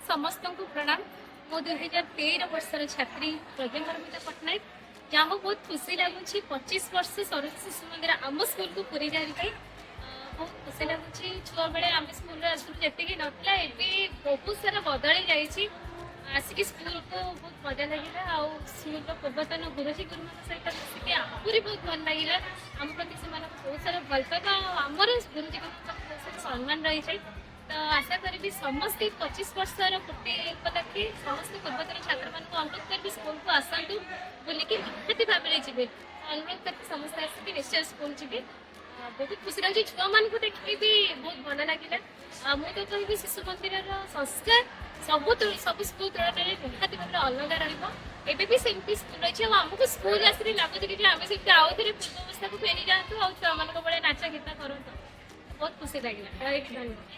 समस्त को प्रणाम। मो 2013 वर्षर छात्री रबमय पट्टनायक जहाँ बहुत खुशी लगुच 25 वर्ष सरस्वती शिशु मंदिर आम स्कूल को पूरी जारी बहुत खुशी लगुच। छुआ बेले आम स्कूल जी नाला ए बहुत सारा बदली जाइए आसिक स्कूल को बहुत मजा लगे स्कूल पूर्वतन गुरुजी गुरुमान सहित मिसिक आहरी बहुत भल लगे आम प्रति से बहुत सारा भल पाइबा आमर गुरुजी बहुत सारा सम्मान रही है। तो आशा करी समस्त 25 वर्षर गोटे उपलक्षे समस्त पूर्वतन छात्र मान अनुरोध करी स्कूल को आसतु बुलिकी निहाती भाव में जी अनुरोध कर समस्त आसिक निश्चय स्कूल जी बहुत खुशी लगे छुआ मान को देखिए भी बहुत भल लगे। मुझे तो कहि शिशु मंदिर संस्कार सब स्कूल तुलन में निहाती भाव में अलग रही भी सेमती स्कूल रही है आमको स्कूल आसरी लगुच कि आम से आउ थे पूर्वावस्था को फेरी जातु आ छुआ मान बड़े नाच गीत करूँ बहुत खुशी लगे। धन्यवाद।